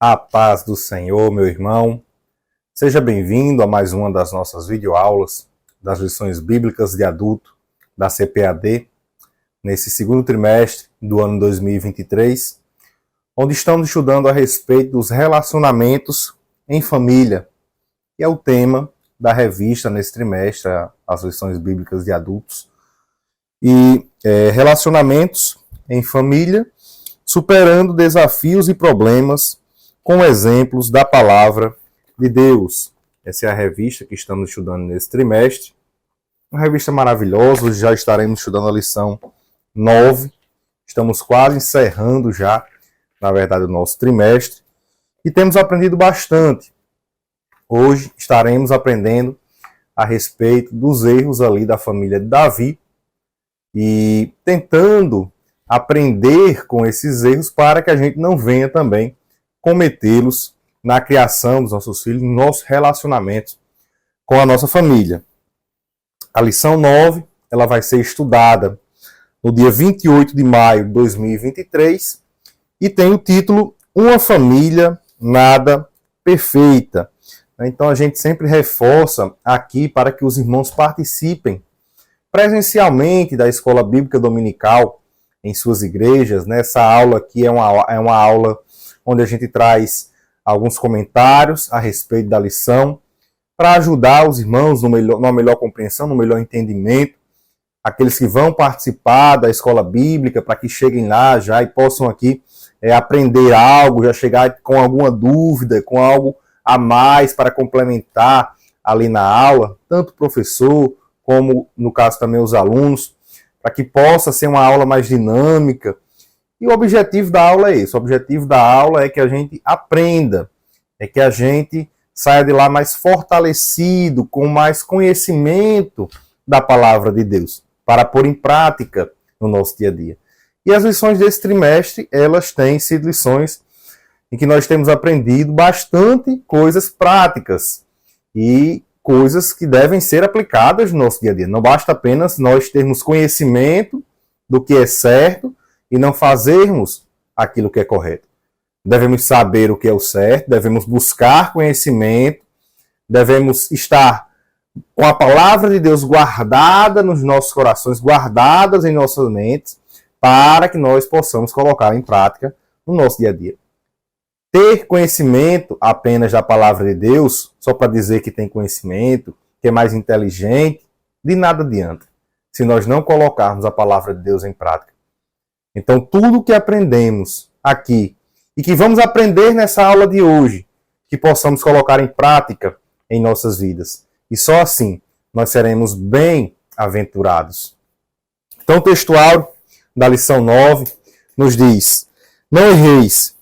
A paz do Senhor, meu irmão. Seja bem-vindo a mais uma das nossas videoaulas das lições bíblicas de adulto da CPAD, nesse segundo trimestre do ano 2023, onde estamos estudando a respeito dos relacionamentos em família, que é o tema da revista nesse trimestre, as lições bíblicas de adultos. E relacionamentos em família, superando desafios e problemas com exemplos da palavra de Deus. Essa é a revista que estamos estudando nesse trimestre. Uma revista maravilhosa, hoje já estaremos estudando a lição 9. Estamos quase encerrando já, na verdade, o nosso trimestre. E temos aprendido bastante. Hoje estaremos aprendendo a respeito dos erros ali da família de Davi e tentando aprender com esses erros para que a gente não venha também cometê-los na criação dos nossos filhos, nos nossos relacionamentos com a nossa família. A lição 9, ela vai ser estudada no dia 28 de maio de 2023 e tem o título Uma Família Nada Perfeita. Então a gente sempre reforça aqui para que os irmãos participem presencialmente da Escola Bíblica Dominical em suas igrejas. Essa aula aqui é uma aula onde a gente traz alguns comentários a respeito da lição, para ajudar os irmãos numa melhor compreensão, no melhor entendimento, aqueles que vão participar da escola bíblica, para que cheguem lá já e possam aqui aprender algo, já chegar com alguma dúvida, com algo a mais para complementar ali na aula, tanto o professor, como no caso também os alunos, para que possa ser uma aula mais dinâmica. E o objetivo da aula é esse. O objetivo da aula é que a gente aprenda, é que a gente saia de lá mais fortalecido, com mais conhecimento da palavra de Deus, para pôr em prática no nosso dia a dia. E as lições desse trimestre, elas têm sido lições em que nós temos aprendido bastante coisas práticas e coisas que devem ser aplicadas no nosso dia a dia. Não basta apenas nós termos conhecimento do que é certo e não fazermos aquilo que é correto. Devemos saber o que é o certo, devemos buscar conhecimento, devemos estar com a palavra de Deus guardada nos nossos corações, guardadas em nossas mentes, para que nós possamos colocar em prática no nosso dia a dia. Ter conhecimento apenas da palavra de Deus, só para dizer que tem conhecimento, que é mais inteligente, de nada adianta, se nós não colocarmos a palavra de Deus em prática. Então, tudo que aprendemos aqui e que vamos aprender nessa aula de hoje, que possamos colocar em prática em nossas vidas. E só assim nós seremos bem-aventurados. Então, o textuário da lição 9 nos diz: não erreis,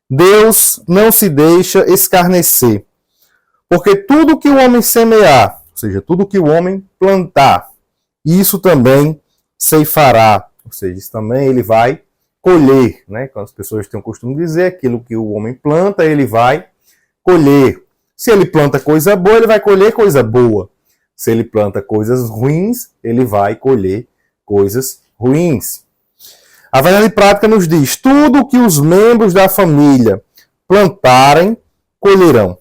Deus não se deixa escarnecer, porque tudo que o homem semear, ou seja, tudo que o homem plantar, isso também ceifará. Ou seja, isso também ele vai colher, né? Quando as pessoas têm o costume de dizer, aquilo que o homem planta, ele vai colher. Se ele planta coisa boa, ele vai colher coisa boa. Se ele planta coisas ruins, ele vai colher coisas ruins. A verdade prática nos diz: tudo que os membros da família plantarem, colherão.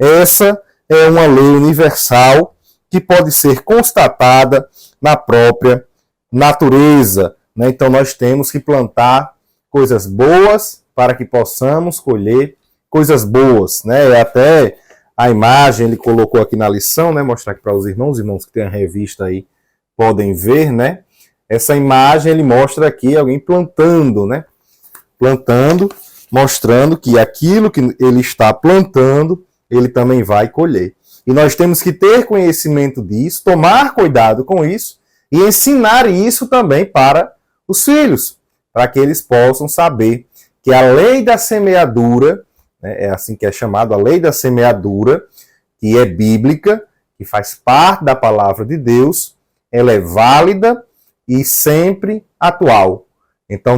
Essa é uma lei universal que pode ser constatada na própria natureza, né? Então nós temos que plantar coisas boas para que possamos colher coisas boas, né? Até a imagem ele colocou aqui na lição, né? Mostrar aqui para os irmãos que têm a revista aí podem ver, né? Essa imagem ele mostra aqui alguém plantando, né? Plantando, mostrando que aquilo que ele está plantando, ele também vai colher. E nós temos que ter conhecimento disso, tomar cuidado com isso, e ensinar isso também para os filhos, para que eles possam saber que a lei da semeadura, né, é assim que é chamado, a lei da semeadura, que é bíblica, que faz parte da palavra de Deus, ela é válida e sempre atual. Então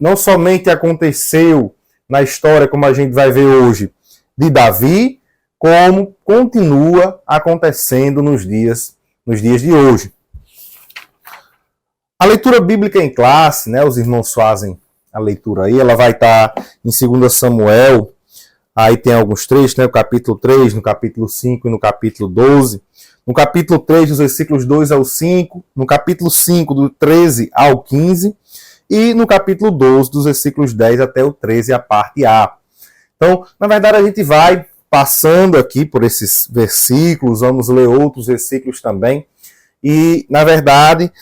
não somente aconteceu na história, como a gente vai ver hoje, de Davi, como continua acontecendo nos dias de hoje. A leitura bíblica em classe, né, os irmãos fazem a leitura aí, ela vai estar em 2 Samuel, Aí tem alguns trechos, né? O capítulo 3, no capítulo 5 e no capítulo 12. No capítulo 3, dos versículos 2 ao 5. No capítulo 5, do 13 ao 15. E no capítulo 12, dos versículos 10 até o 13, a parte A. Então, na verdade, a gente vai passando aqui por esses versículos, vamos ler outros versículos também. E, na verdade,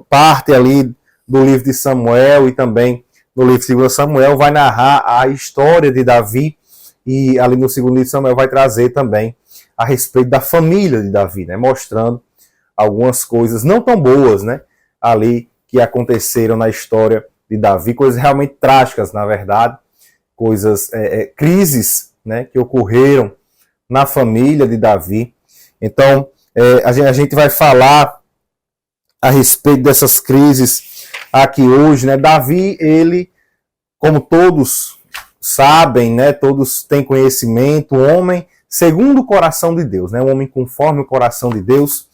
parte ali do livro de Samuel e também no livro de 2 Samuel vai narrar a história de Davi, e ali no segundo livro de Samuel vai trazer também a respeito da família de Davi, né, mostrando algumas coisas não tão boas, né, ali que aconteceram na história de Davi, coisas realmente trágicas, na verdade, coisas, crises, né, que ocorreram na família de Davi. Então, a gente vai falar a respeito dessas crises aqui hoje, né? Davi, ele, como todos sabem, né? Todos têm conhecimento, um homem segundo o coração de Deus, né? Um homem conforme o coração de Deus.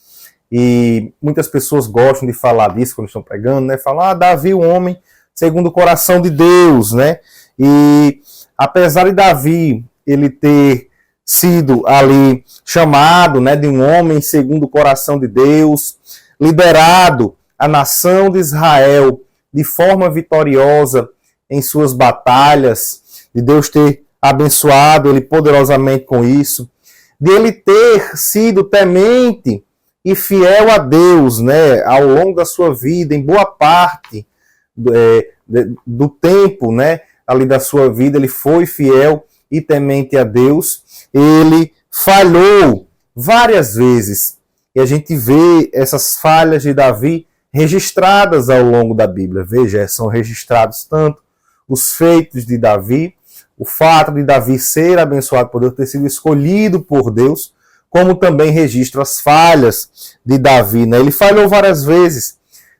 E muitas pessoas gostam de falar disso quando estão pregando, né? Falam, Davi, um homem segundo o coração de Deus, né? E apesar de Davi, ele ter sido ali chamado, né, de um homem segundo o coração de Deus, liderado a nação de Israel de forma vitoriosa em suas batalhas, de Deus ter abençoado ele poderosamente com isso, de ele ter sido temente e fiel a Deus, né, ao longo da sua vida, em boa parte do tempo, né, ali da sua vida, ele foi fiel e temente a Deus. Ele falhou várias vezes. E a gente vê essas falhas de Davi registradas ao longo da Bíblia. Veja, são registrados tanto os feitos de Davi, o fato de Davi ser abençoado por Deus, ter sido escolhido por Deus, como também registra as falhas de Davi, né? Ele falhou várias vezes.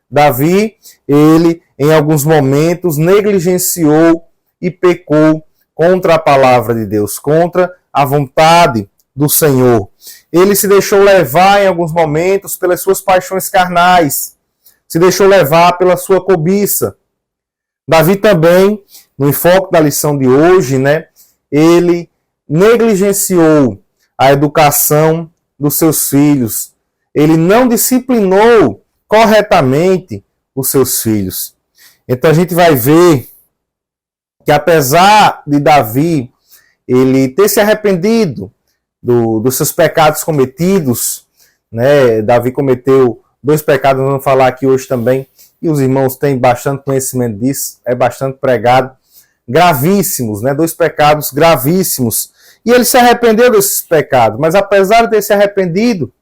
Davi, ele, em alguns momentos, negligenciou e pecou contra a palavra de Deus, contra a vontade do Senhor. Ele se deixou levar em alguns momentos pelas suas paixões carnais, se deixou levar pela sua cobiça. Davi também, no enfoque da lição de hoje, né, ele negligenciou a educação dos seus filhos. Ele não disciplinou corretamente os seus filhos. Então a gente vai ver que apesar de Davi ele ter se arrependido dos seus pecados cometidos, né? Davi cometeu 2 pecados, vamos falar aqui hoje também, e os irmãos têm bastante conhecimento disso, é bastante pregado, gravíssimos, né? 2 pecados gravíssimos, e ele se arrependeu desses pecados, mas apesar de ter se arrependido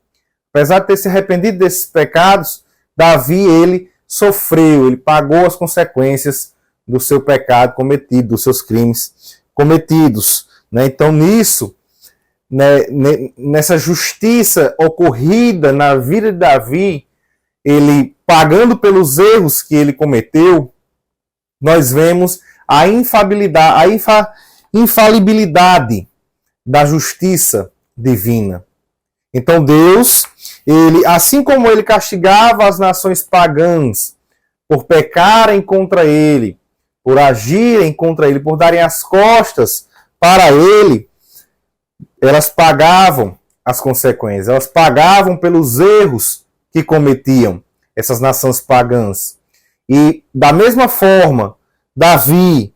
desses pecados, Davi, ele sofreu, ele pagou as consequências do seu pecado cometido, dos seus crimes cometidos, né? Então, nisso, né, nessa justiça ocorrida na vida de Davi, ele pagando pelos erros que ele cometeu, nós vemos a infalibilidade da justiça divina. Então Deus, ele, assim como ele castigava as nações pagãs por pecarem contra ele, por agirem contra ele, por darem as costas para ele, elas pagavam as consequências, elas pagavam pelos erros que cometiam essas nações pagãs. E da mesma forma, Davi,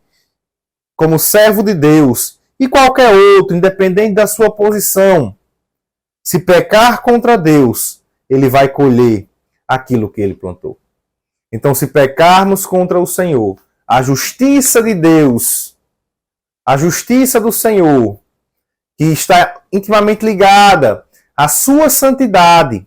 como servo de Deus, e qualquer outro, independente da sua posição, se pecar contra Deus, ele vai colher aquilo que ele plantou. Então, se pecarmos contra o Senhor, a justiça de Deus, a justiça do Senhor, que está intimamente ligada à sua santidade,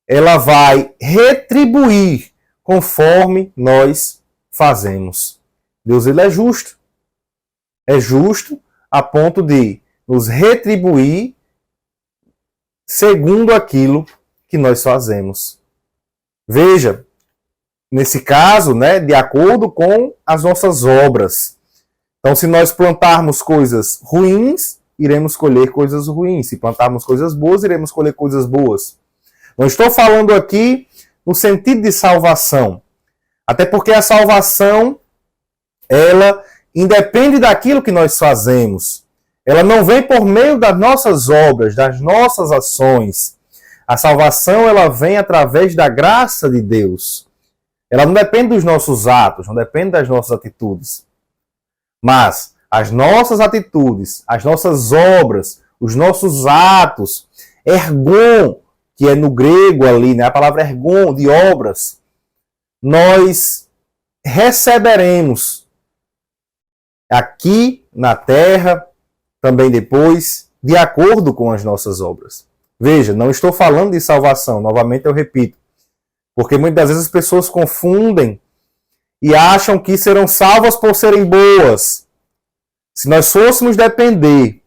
ela vai retribuir conforme nós fazemos. Deus, ele é justo. É justo a ponto de nos retribuir segundo aquilo que nós fazemos. Veja, nesse caso, né, de acordo com as nossas obras. Então, se nós plantarmos coisas ruins, iremos colher coisas ruins. Se plantarmos coisas boas, iremos colher coisas boas. Não estou falando aqui no sentido de salvação. Até porque a salvação, ela independe daquilo que nós fazemos. Ela não vem por meio das nossas obras, das nossas ações. A salvação, ela vem através da graça de Deus. Ela não depende dos nossos atos, não depende das nossas atitudes. Mas as nossas atitudes, as nossas obras, os nossos atos, ergon, que é no grego ali, né, a palavra ergon, de obras, nós receberemos aqui na terra, também depois, de acordo com as nossas obras. Veja, não estou falando de salvação, novamente eu repito, porque muitas vezes as pessoas confundem e acham que serão salvas por serem boas. Se nós fôssemos depender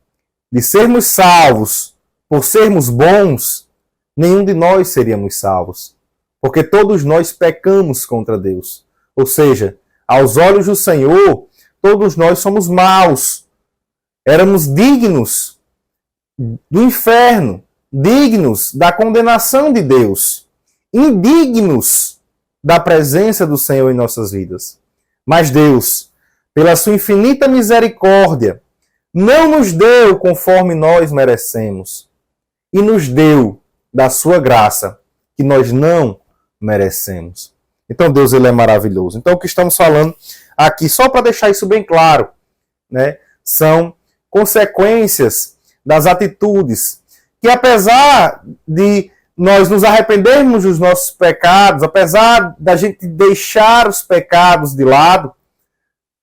de sermos salvos por sermos bons, nenhum de nós seríamos salvos, porque todos nós pecamos contra Deus. Ou seja, aos olhos do Senhor, todos nós somos maus. Éramos dignos do inferno, dignos da condenação de Deus, indignos da presença do Senhor em nossas vidas. Mas Deus, pela sua infinita misericórdia, não nos deu conforme nós merecemos, e nos deu da sua graça, que nós não merecemos. Então Deus, ele é maravilhoso. Então o que estamos falando aqui, só para deixar isso bem claro, né, são consequências das atitudes que, apesar de nós nos arrependermos dos nossos pecados, apesar da gente deixar os pecados de lado,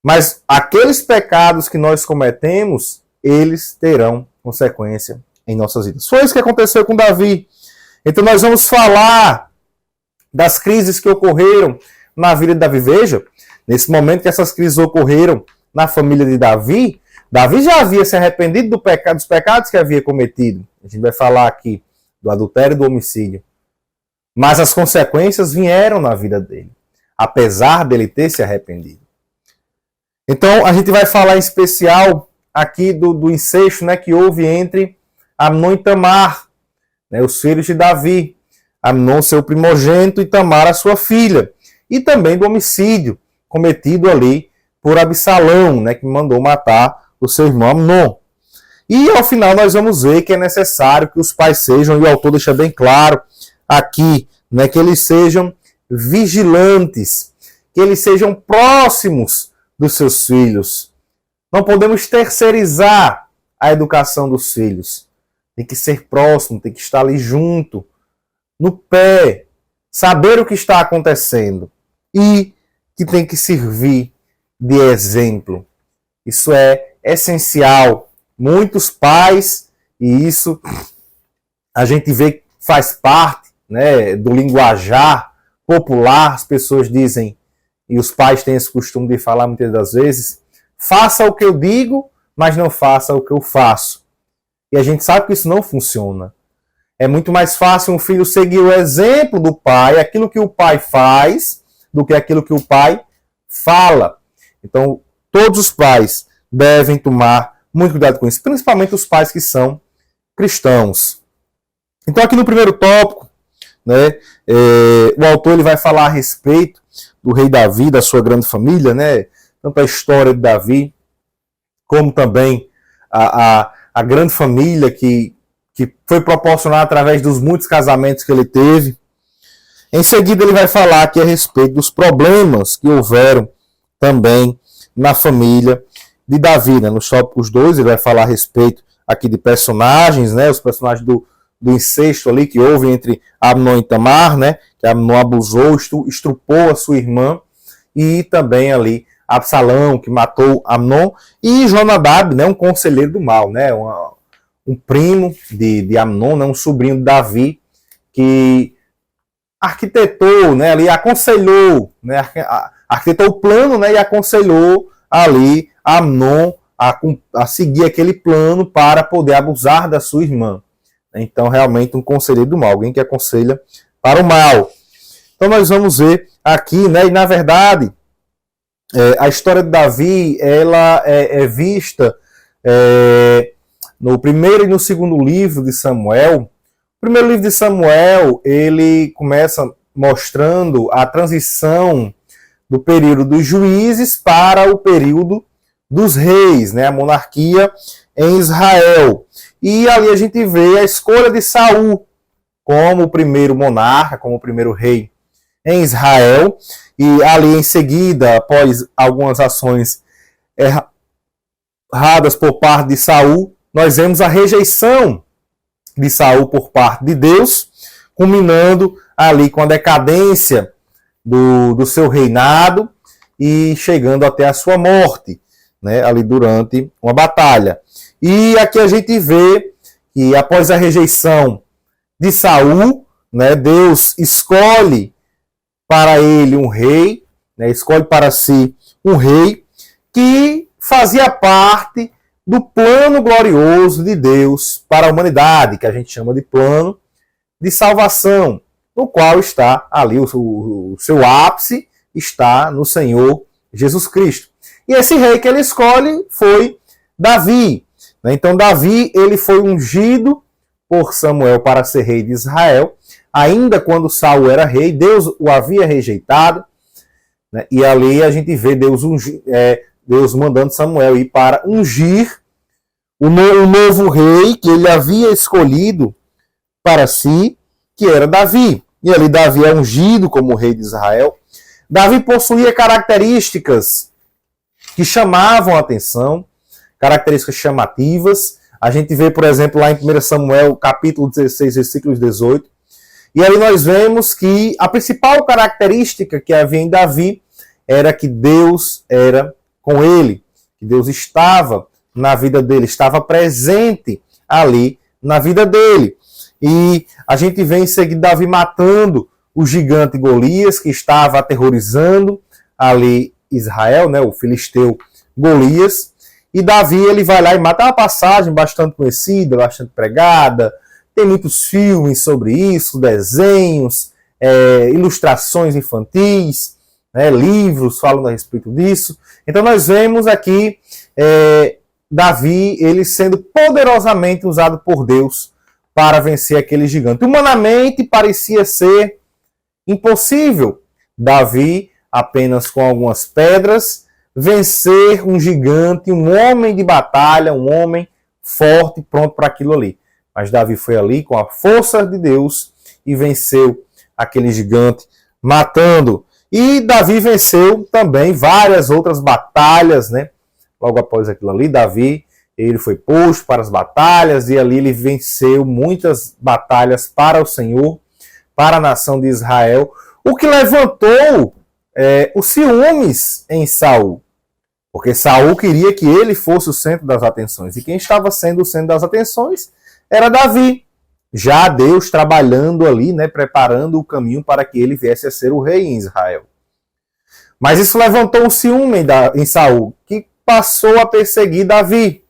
mas aqueles pecados que nós cometemos, eles terão consequência em nossas vidas. Foi isso que aconteceu com Davi. Então nós vamos falar das crises que ocorreram na vida de Davi. Veja, nesse momento que essas crises ocorreram na família de Davi, Davi já havia se arrependido dos pecados que havia cometido. A gente vai falar aqui do adultério e do homicídio. Mas as consequências vieram na vida dele, apesar dele ter se arrependido. Então, a gente vai falar em especial aqui do incesto, né, que houve entre Amnon e Tamar, né, os filhos de Davi. Amnon, seu primogênito, e Tamar, a sua filha. E também do homicídio cometido ali por Absalão, né, que mandou matar o seu irmão Amnon. E ao final nós vamos ver que é necessário que os pais sejam, e o autor deixa bem claro aqui, né, que eles sejam vigilantes, que eles sejam próximos dos seus filhos. Não podemos terceirizar a educação dos filhos. Tem que ser próximo, tem que estar ali junto, no pé, saber o que está acontecendo e que tem que servir de exemplo. Isso é essencial. Muitos pais, e isso a gente vê que faz parte, né, do linguajar popular, as pessoas dizem, e os pais têm esse costume de falar muitas das vezes, faça o que eu digo, mas não faça o que eu faço. E a gente sabe que isso não funciona. É muito mais fácil um filho seguir o exemplo do pai, aquilo que o pai faz, do que aquilo que o pai fala. Então, todos os pais devem tomar muito cuidado com isso, principalmente os pais que são cristãos. Então, aqui no primeiro tópico, né, o autor ele vai falar a respeito do rei Davi, da sua grande família, né, tanto a história de Davi, como também a grande família que foi proporcionada através dos muitos casamentos que ele teve. Em seguida, ele vai falar aqui a respeito dos problemas que houveram também na família de Davi, né? Nos tópicos 2, ele vai falar a respeito aqui de personagens, né? Os personagens do incesto ali que houve entre Amnon e Tamar, né? Que Amnon abusou, estrupou a sua irmã, e também ali Absalão, que matou Amnon, e Jonadab, né? Um conselheiro do mal, né? Um primo de Amnon, né? Um sobrinho de Davi, que arquitetou, né? Ali aconselhou, né? Arquitetou o plano, né? E aconselhou ali Amnon a seguir aquele plano para poder abusar da sua irmã. Então, realmente, um conselheiro do mal, alguém que aconselha para o mal. Então, nós vamos ver aqui, né? E, na verdade, a história de Davi, ela é vista no primeiro e no segundo livro de Samuel. O primeiro livro de Samuel, ele começa mostrando a transição do período dos juízes para o período dos reis, né? A monarquia em Israel. E ali a gente vê a escolha de Saul como o primeiro monarca, como o primeiro rei em Israel. E ali em seguida, após algumas ações erradas por parte de Saul, nós vemos a rejeição de Saul por parte de Deus, culminando ali com a decadência do seu reinado e chegando até a sua morte, né, ali durante uma batalha. E aqui a gente vê que após a rejeição de Saul, né, Deus escolhe para ele um rei, né, escolhe para si um rei que fazia parte do plano glorioso de Deus para a humanidade, que a gente chama de plano de salvação, no qual está ali o seu ápice, está no Senhor Jesus Cristo. E esse rei que ele escolhe foi Davi. Então Davi ele foi ungido por Samuel para ser rei de Israel, ainda quando Saul era rei, Deus o havia rejeitado, né? E ali a gente vê Deus mandando Samuel ir para ungir o novo rei que ele havia escolhido para si, que era Davi. E ali Davi é ungido como rei de Israel. Davi possuía características que chamavam a atenção, características chamativas. A gente vê, por exemplo, lá em 1 Samuel, capítulo 16, versículos 18. E ali nós vemos que a principal característica que havia em Davi era que Deus era com ele, que Deus estava na vida dele, estava presente ali na vida dele. E a gente vê em seguida Davi matando o gigante Golias, que estava aterrorizando ali Israel, né, o filisteu Golias. E Davi ele vai lá e mata. É uma passagem bastante conhecida, bastante pregada. Tem muitos filmes sobre isso, desenhos, ilustrações infantis, né, livros falando a respeito disso. Então nós vemos aqui Davi ele sendo poderosamente usado por Deus para vencer aquele gigante. Humanamente parecia ser impossível Davi, apenas com algumas pedras, vencer um gigante, um homem de batalha, um homem forte, pronto para aquilo ali. Mas Davi foi ali com a força de Deus e venceu aquele gigante, matando. E Davi venceu também várias outras batalhas, né? Logo após aquilo ali, Davi ele foi posto para as batalhas e ali ele venceu muitas batalhas para o Senhor, para a nação de Israel, o que levantou os ciúmes em Saul. Porque Saul queria que ele fosse o centro das atenções. E quem estava sendo o centro das atenções era Davi. Já Deus trabalhando ali, né, preparando o caminho para que ele viesse a ser o rei em Israel. Mas isso levantou um ciúme em Saul, que passou a perseguir Davi.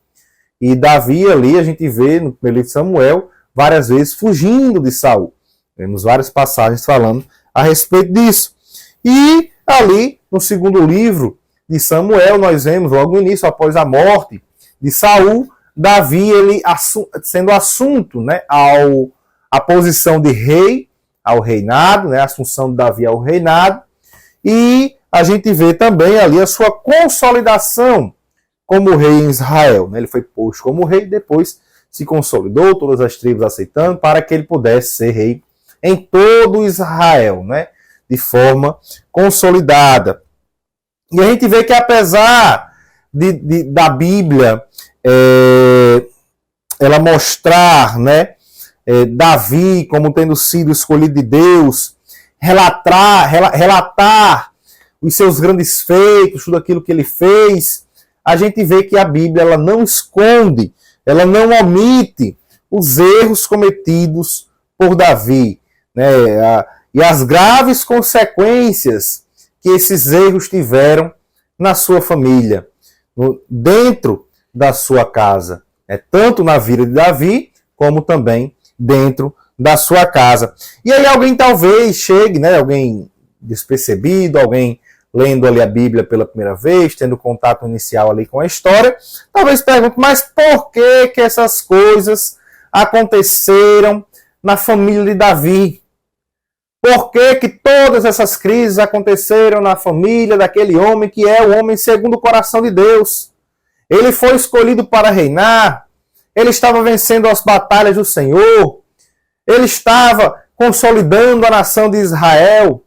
E Davi ali, a gente vê no primeiro livro de Samuel, várias vezes fugindo de Saul. Temos várias passagens falando a respeito disso. E ali, no segundo livro de Samuel, nós vemos logo no início, após a morte de Saul, Davi ele sendo assunto, né, à posição de rei, ao reinado, né, a assunção de Davi ao reinado. E a gente vê também ali a sua consolidação como rei em Israel. Ele foi posto como rei, depois se consolidou, todas as tribos aceitando, para que ele pudesse ser rei em todo Israel, né? De forma consolidada. E a gente vê que apesar da Bíblia ela mostrar, né, Davi como tendo sido escolhido de Deus, relatar os seus grandes feitos, tudo aquilo que ele fez, a gente vê que a Bíblia ela não esconde, ela não omite os erros cometidos por Davi, né? E as graves consequências que esses erros tiveram na sua família, dentro da sua casa, tanto na vida de Davi, como também dentro da sua casa. E aí alguém talvez chegue, né, alguém despercebido, alguém lendo ali a Bíblia pela primeira vez, tendo contato inicial ali com a história, talvez pergunte, mas por que essas coisas aconteceram na família de Davi? Por que todas essas crises aconteceram na família daquele homem que é o homem segundo o coração de Deus? Ele foi escolhido para reinar, ele estava vencendo as batalhas do Senhor, ele estava consolidando a nação de Israel.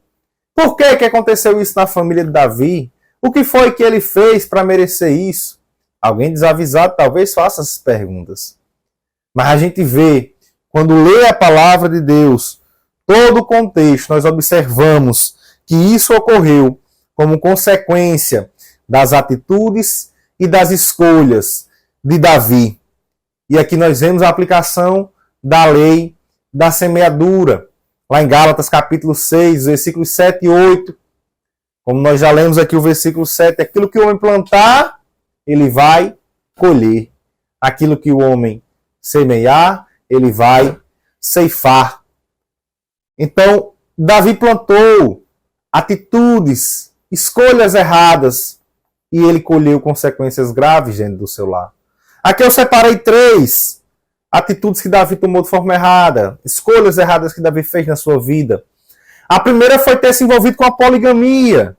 Por que aconteceu isso na família de Davi? O que foi que ele fez para merecer isso? Alguém desavisado talvez faça essas perguntas. Mas a gente vê, quando lê a palavra de Deus, todo o contexto, nós observamos que isso ocorreu como consequência das atitudes e das escolhas de Davi. E aqui nós vemos a aplicação da lei da semeadura, lá em Gálatas capítulo 6, versículos 7 e 8. Como nós já lemos aqui o versículo 7, aquilo que o homem plantar, ele vai colher. Aquilo que o homem semear, ele vai ceifar. Então, Davi plantou atitudes, escolhas erradas, e ele colheu consequências graves dentro do seu lar. Aqui eu separei 3 atitudes que Davi tomou de forma errada, escolhas erradas que Davi fez na sua vida. A primeira foi ter se envolvido com a poligamia.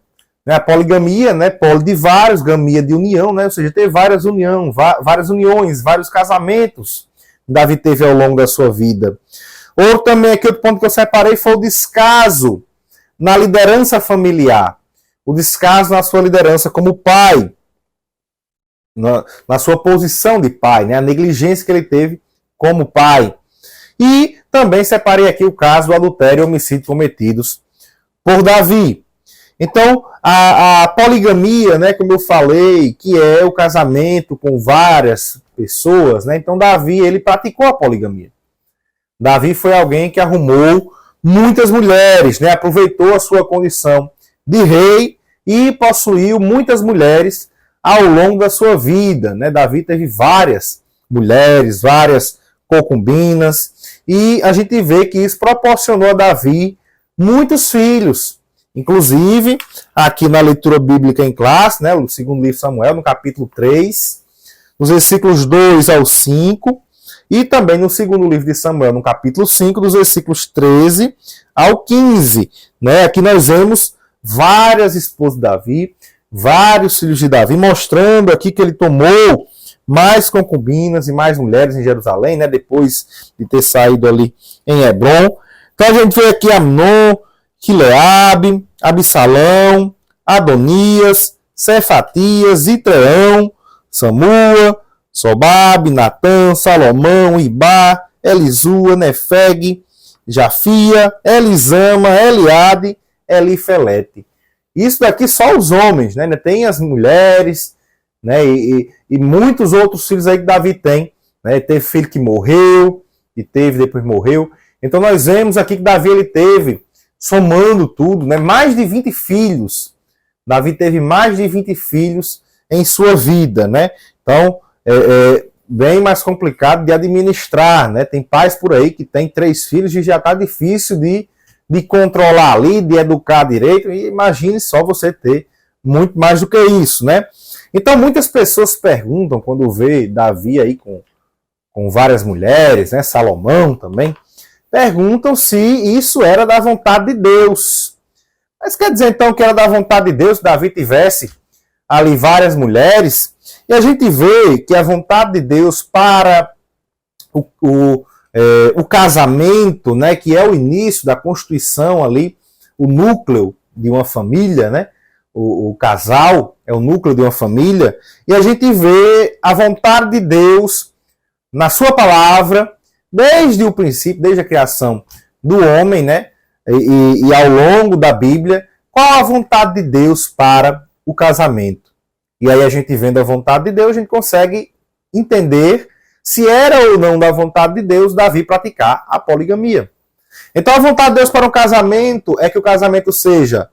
A poligamia, poli de vários, gamia de união, ou seja, ter várias uniões, vários casamentos Davi teve ao longo da sua vida. Outro também, aqui outro ponto que eu separei foi o descaso na liderança familiar. O descaso na sua liderança como pai, na sua posição de pai, a negligência que ele teve como pai. E também separei aqui o caso do adultério e homicídio cometidos por Davi. Então, a poligamia, como eu falei, que é o casamento com várias pessoas, então Davi, ele praticou a poligamia. Davi foi alguém que arrumou muitas mulheres, aproveitou a sua condição de rei e possuiu muitas mulheres ao longo da sua vida. Davi teve várias mulheres, várias concubinas, e a gente vê que isso proporcionou a Davi muitos filhos. Inclusive, aqui na leitura bíblica em classe, no segundo livro de Samuel, no capítulo 3, nos versículos 2 ao 5, e também no segundo livro de Samuel, no capítulo 5, dos versículos 13 ao 15. Aqui nós vemos várias esposas de Davi, vários filhos de Davi, mostrando aqui que ele tomou mais concubinas e mais mulheres em Jerusalém, depois de ter saído ali em Hebron. Então a gente vê aqui Amnon, Quileabe, Absalão, Adonias, Cefatias, Itreão, Samua, Sobabe, Natã, Salomão, Ibá, Elisua, Nefeg, Jafia, Elisama, Eliade, Elifelete. Isso daqui só os homens, tem as mulheres, e muitos outros filhos aí que Davi tem. Teve filho que morreu, e depois morreu. Então nós vemos aqui que Davi ele teve, somando tudo, mais de 20 filhos. Davi teve mais de 20 filhos em sua vida. Então, é bem mais complicado de administrar. Tem pais por aí que tem 3 filhos e já está difícil de controlar ali, de educar direito. E imagine só você ter muito mais do que isso. Então, muitas pessoas perguntam, quando vê Davi aí com várias mulheres, Salomão também, perguntam se isso era da vontade de Deus. Mas quer dizer então que era da vontade de Deus que Davi tivesse ali várias mulheres? E a gente vê que a vontade de Deus para o casamento, que é o início da constituição ali, o núcleo de uma família, o casal é o núcleo de uma família, e a gente vê a vontade de Deus na sua palavra, desde o princípio, desde a criação do homem, e ao longo da Bíblia, qual a vontade de Deus para o casamento. E aí a gente vendo a vontade de Deus, a gente consegue entender se era ou não da vontade de Deus Davi praticar a poligamia. Então a vontade de Deus para um casamento é que o casamento seja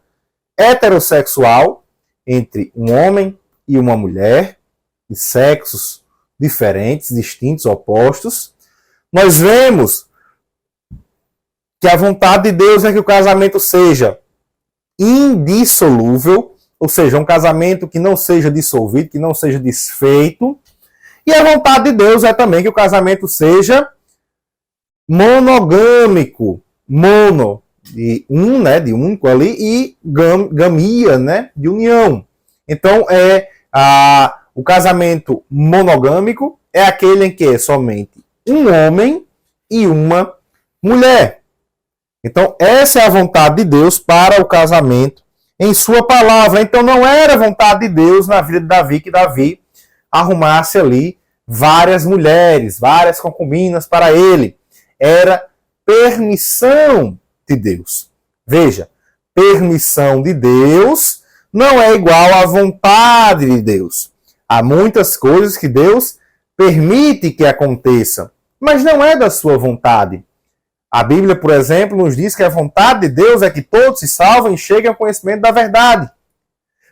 heterossexual, entre um homem e uma mulher, de sexos diferentes, distintos, opostos. Nós vemos que a vontade de Deus é que o casamento seja indissolúvel, ou seja, um casamento que não seja dissolvido, que não seja desfeito. E a vontade de Deus é também que o casamento seja monogâmico, mono, de único ali, e gamia, de união. Então, O casamento monogâmico é aquele em que é somente um homem e uma mulher. Então, essa é a vontade de Deus para o casamento em sua palavra. Então, não era vontade de Deus na vida de Davi que Davi arrumasse ali várias mulheres, várias concubinas para ele. Era permissão de Deus. Veja, permissão de Deus não é igual à vontade de Deus. Há muitas coisas que Deus permite que aconteçam, mas não é da sua vontade. A Bíblia, por exemplo, nos diz que a vontade de Deus é que todos se salvem e cheguem ao conhecimento da verdade.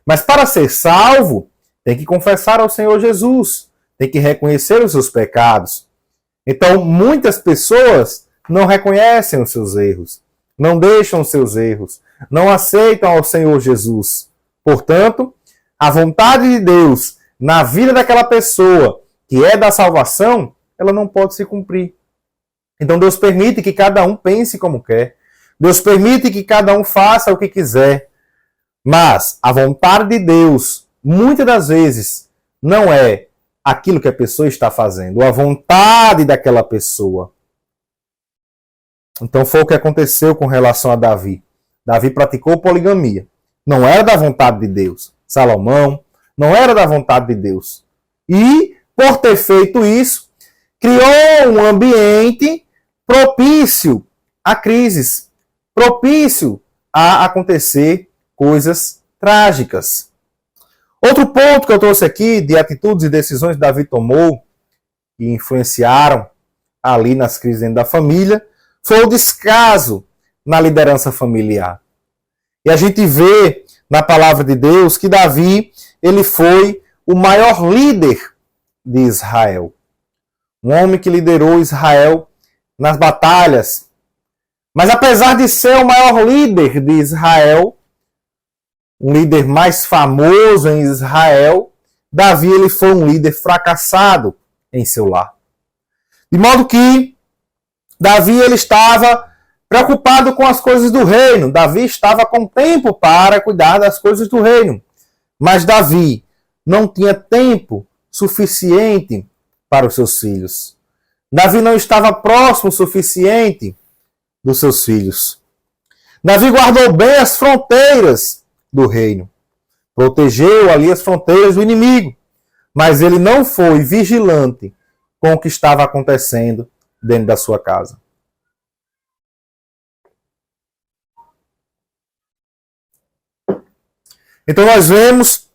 Mas para ser salvo, tem que confessar ao Senhor Jesus, tem que reconhecer os seus pecados. Então, muitas pessoas não reconhecem os seus erros, não deixam os seus erros, não aceitam ao Senhor Jesus. Portanto, a vontade de Deus na vida daquela pessoa que é da salvação, ela não pode se cumprir. Então Deus permite que cada um pense como quer. Deus permite que cada um faça o que quiser. Mas a vontade de Deus, muitas das vezes, não é aquilo que a pessoa está fazendo, a vontade daquela pessoa. Então foi o que aconteceu com relação a Davi. Davi praticou poligamia. Não era da vontade de Deus. Salomão não era da vontade de Deus. E, por ter feito isso, criou um ambiente propício a crises, propício a acontecer coisas trágicas. Outro ponto que eu trouxe aqui de atitudes e decisões que Davi tomou que influenciaram ali nas crises dentro da família foi o descaso na liderança familiar. E a gente vê na palavra de Deus que Davi ele foi o maior líder de Israel. Um homem que liderou Israel nas batalhas. Mas apesar de ser o maior líder de Israel, um líder mais famoso em Israel, Davi ele foi um líder fracassado em seu lar. De modo que Davi ele estava preocupado com as coisas do reino. Davi estava com tempo para cuidar das coisas do reino. Mas Davi não tinha tempo suficiente para os seus filhos. Davi não estava próximo o suficiente dos seus filhos. Davi guardou bem as fronteiras do reino. Protegeu ali as fronteiras do inimigo. Mas ele não foi vigilante com o que estava acontecendo dentro da sua casa. Então nós vemos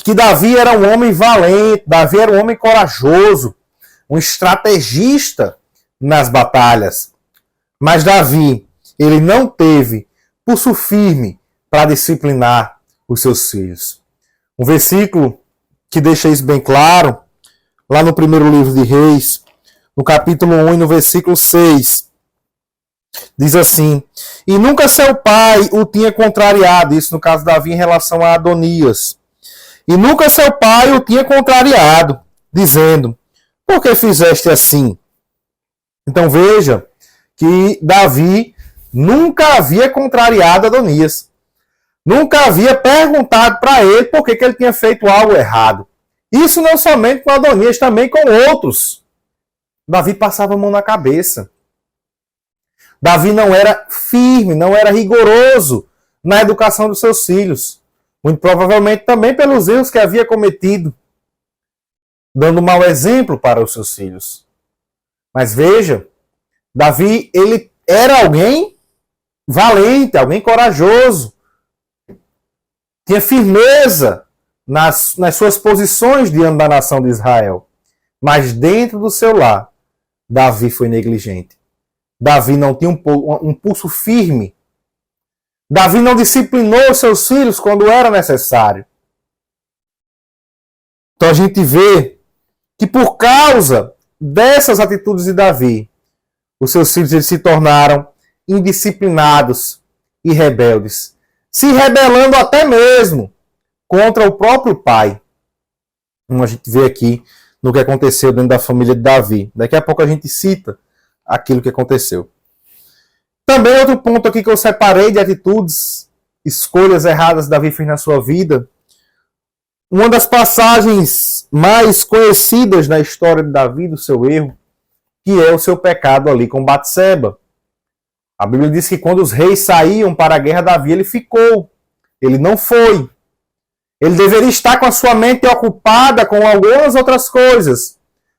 que Davi era um homem valente, Davi era um homem corajoso, um estrategista nas batalhas. Mas Davi, ele não teve pulso firme para disciplinar os seus filhos. Um versículo que deixa isso bem claro, lá no primeiro livro de Reis, no capítulo 1 e no versículo 6, diz assim: e nunca seu pai o tinha contrariado, isso no caso de Davi em relação a Adonias, e nunca seu pai o tinha contrariado, dizendo: por que fizeste assim? Então veja que Davi nunca havia contrariado Adonias. Nunca havia perguntado para ele por que ele tinha feito algo errado. Isso não somente com Adonias, também com outros. Davi passava a mão na cabeça. Davi não era firme, não era rigoroso na educação dos seus filhos. Muito provavelmente também pelos erros que havia cometido, dando mau exemplo para os seus filhos. Mas veja, Davi, ele era alguém valente, alguém corajoso. Tinha firmeza nas suas posições diante da nação de Israel. Mas dentro do seu lar, Davi foi negligente. Davi não tinha um pulso firme. Davi não disciplinou seus filhos quando era necessário. Então a gente vê que por causa dessas atitudes de Davi, os seus filhos eles se tornaram indisciplinados e rebeldes, se rebelando até mesmo contra o próprio pai. Como a gente vê aqui no que aconteceu dentro da família de Davi. Daqui a pouco a gente cita aquilo que aconteceu. Também outro ponto aqui que eu separei de atitudes, escolhas erradas que Davi fez na sua vida. Uma das passagens mais conhecidas na história de Davi, do seu erro, que é o seu pecado ali com Batseba. A Bíblia diz que quando os reis saíam para a guerra, Davi ele ficou. Ele não foi. Ele deveria estar com a sua mente ocupada com algumas outras coisas,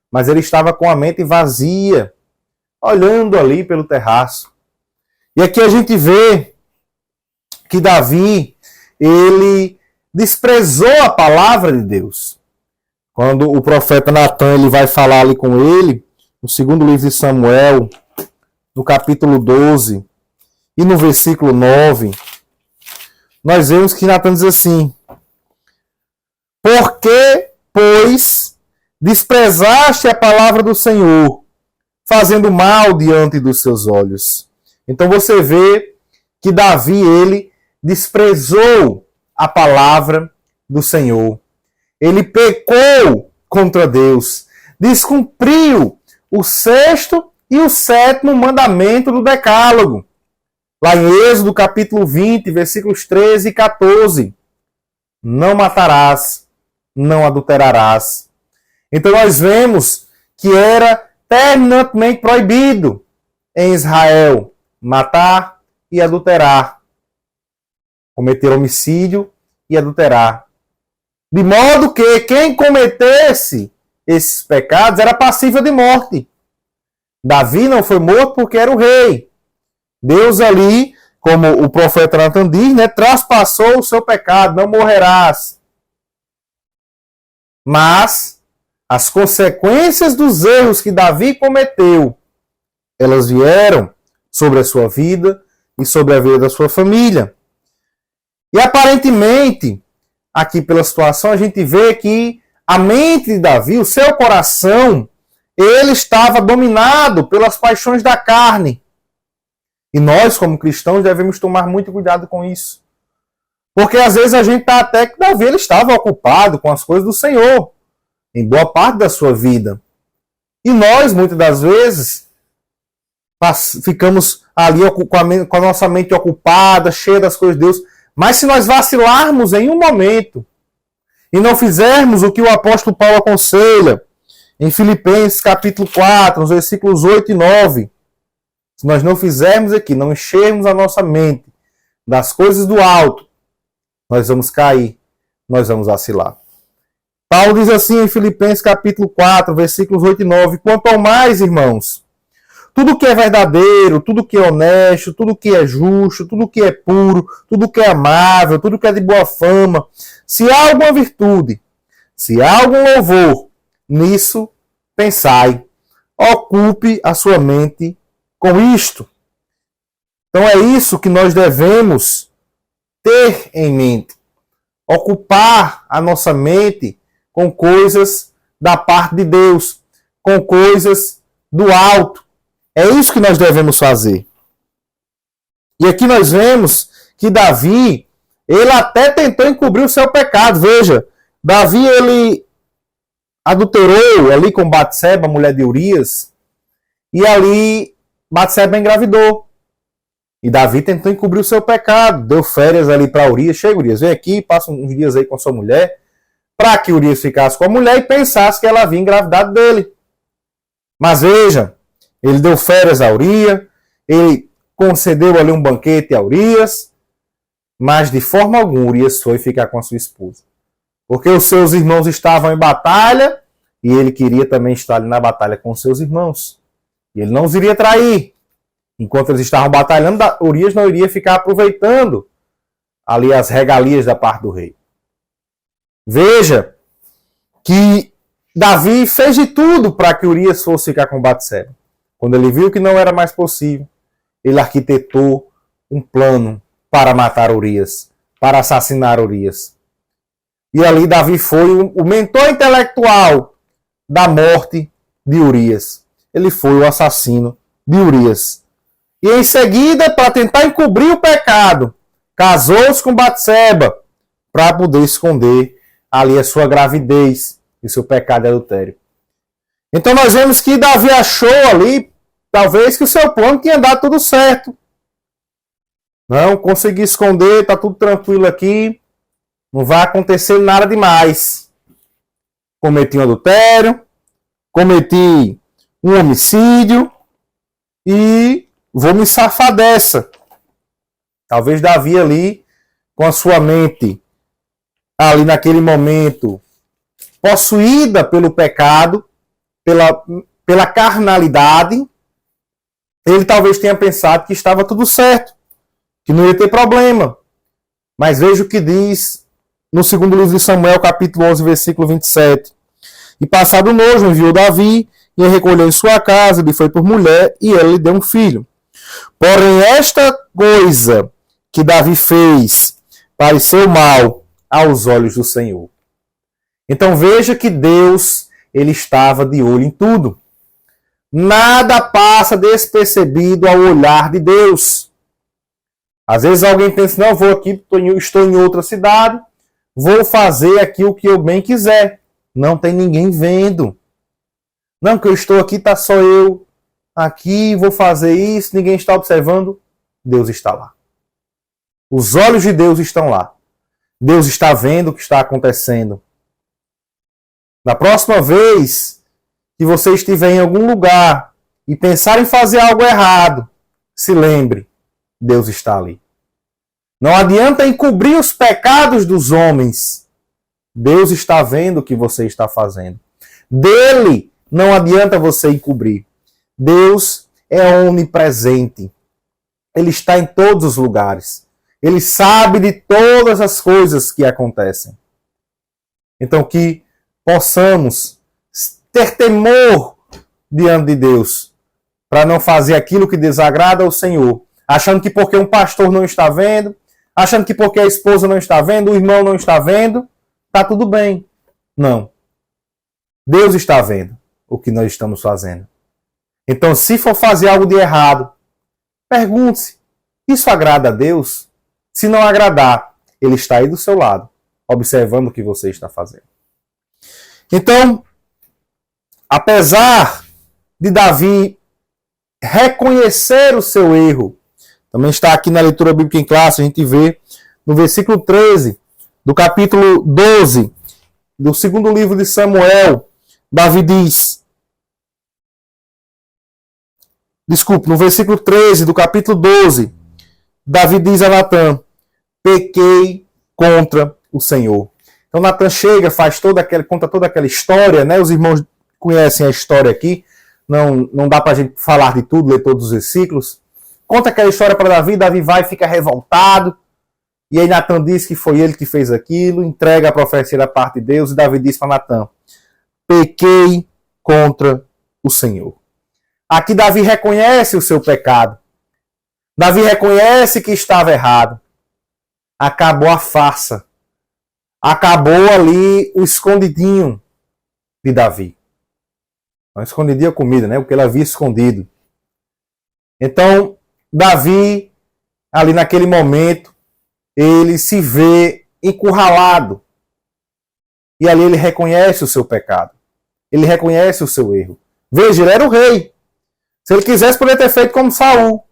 mas ele estava com a mente vazia, olhando ali pelo terraço. E aqui a gente vê que Davi, ele desprezou a palavra de Deus. Quando o profeta Natan ele vai falar ali com ele, no segundo livro de Samuel, no capítulo 12 e no versículo 9, nós vemos que Natan diz assim: por que, pois, desprezaste a palavra do Senhor, fazendo mal diante dos seus olhos? Então você vê que Davi, ele desprezou a palavra do Senhor. Ele pecou contra Deus, descumpriu o sexto e o sétimo mandamento do Decálogo. Lá em Êxodo, capítulo 20, versículos 13 e 14. Não matarás, não adulterarás. Então nós vemos que era terminantemente proibido em Israel matar e adulterar, cometer homicídio e adulterar. De modo que quem cometesse esses pecados era passível de morte. Davi não foi morto porque era o rei. Deus ali, como o profeta Natan diz, traspassou o seu pecado, não morrerás. Mas as consequências dos erros que Davi cometeu, elas vieram sobre a sua vida e sobre a vida da sua família. E aparentemente, aqui pela situação, a gente vê que a mente de Davi, o seu coração, ele estava dominado pelas paixões da carne. E nós, como cristãos, devemos tomar muito cuidado com isso. Porque às vezes a gente está até que Davi ele estava ocupado com as coisas do Senhor, em boa parte da sua vida. E nós, muitas das vezes, ficamos ali com a nossa mente ocupada, cheia das coisas de Deus. Mas se nós vacilarmos em um momento e não fizermos o que o apóstolo Paulo aconselha em Filipenses capítulo 4, nos versículos 8 e 9, se nós não fizermos aqui, não enchermos a nossa mente das coisas do alto, nós vamos cair, nós vamos vacilar. Paulo diz assim em Filipenses capítulo 4, versículos 8 e 9, quanto ao mais, irmãos, tudo que é verdadeiro, tudo que é honesto, tudo que é justo, tudo que é puro, tudo que é amável, tudo que é de boa fama, se há alguma virtude, se há algum louvor, nisso pensai. Ocupe a sua mente com isto. Então é isso que nós devemos ter em mente. Ocupar a nossa mente com coisas da parte de Deus, com coisas do alto. É isso que nós devemos fazer. E aqui nós vemos que Davi, ele até tentou encobrir o seu pecado. Veja, Davi, ele adulterou ali com Batseba, a mulher de Urias, e ali Batseba engravidou. E Davi tentou encobrir o seu pecado, deu férias ali para Urias. Chega, Urias, vem aqui, passa uns dias aí com a sua mulher, para que Urias ficasse com a mulher e pensasse que ela havia engravidado dele. Mas veja, ele deu férias a Urias, ele concedeu ali um banquete a Urias, mas de forma alguma Urias foi ficar com a sua esposa. Porque os seus irmãos estavam em batalha e ele queria também estar ali na batalha com os seus irmãos. E ele não os iria trair. Enquanto eles estavam batalhando, Urias não iria ficar aproveitando ali as regalias da parte do rei. Veja que Davi fez de tudo para que Urias fosse ficar com Batseba. Quando ele viu que não era mais possível, ele arquitetou um plano para matar Urias, para assassinar Urias. E ali Davi foi o mentor intelectual da morte de Urias. Ele foi o assassino de Urias. E em seguida, para tentar encobrir o pecado, casou-se com Batseba para poder esconder ali a sua gravidez e seu pecado de adultério. Então nós vemos que Davi achou ali, talvez, que o seu plano tinha dado tudo certo. Não, consegui esconder, está tudo tranquilo aqui, não vai acontecer nada demais. cometi um adultério, cometi um homicídio e vou me safar dessa. Talvez Davi ali, com a sua mente, ali naquele momento, possuída pelo pecado, pela carnalidade, ele talvez tenha pensado que estava tudo certo, que não ia ter problema. Mas veja o que diz no segundo livro de Samuel, capítulo 11, versículo 27. E passado nojo, enviou Davi, e recolheu em sua casa, lhe foi por mulher, e ela lhe deu um filho. Porém, esta coisa que Davi fez pareceu mal aos olhos do Senhor. Então veja que Deus, ele estava de olho em tudo. Nada passa despercebido ao olhar de Deus. Às vezes alguém pensa, não, vou aqui, estou em outra cidade, vou fazer aqui o que eu bem quiser. Não tem ninguém vendo. Não, que eu estou aqui, está só eu aqui, vou fazer isso, ninguém está observando. Deus está lá. Os olhos de Deus estão lá. Deus está vendo o que está acontecendo. Na próxima vez que você estiver em algum lugar e pensar em fazer algo errado, se lembre, Deus está ali. Não adianta encobrir os pecados dos homens. Deus está vendo o que você está fazendo. Dele não adianta você encobrir. Deus é onipresente. Ele está em todos os lugares. Ele sabe de todas as coisas que acontecem. Então que possamos ter temor diante de Deus, para não fazer aquilo que desagrada ao Senhor, achando que porque um pastor não está vendo, achando que porque a esposa não está vendo, o irmão não está vendo, está tudo bem. Não. Deus está vendo o que nós estamos fazendo. Então, se for fazer algo de errado, pergunte-se, isso agrada a Deus? Se não agradar, Ele está aí do seu lado, observando o que você está fazendo. Então, apesar de Davi reconhecer o seu erro, também está aqui na leitura bíblica em classe, a gente vê no versículo 13 do capítulo 12 do segundo livro de Samuel, Davi diz, no versículo 13 do capítulo 12, Davi diz a Natã, pequei contra o Senhor. Então Natã chega, conta toda aquela história, né? Os irmãos conhecem a história aqui, não dá para a gente falar de tudo, ler todos os versículos. Conta aquela história para Davi, Davi vai e fica revoltado, e aí Natã diz que foi ele que fez aquilo, entrega a profecia da parte de Deus, e Davi diz para Natã, pequei contra o Senhor. Aqui Davi reconhece o seu pecado. Davi reconhece que estava errado. Acabou a farsa. Acabou ali o escondidinho de Davi. Não escondidinho a comida, né? O que ele havia escondido. Então, Davi, ali naquele momento, ele se vê encurralado. E ali ele reconhece o seu pecado. Ele reconhece o seu erro. Veja, ele era o rei. Se ele quisesse, poderia ter feito como Saul.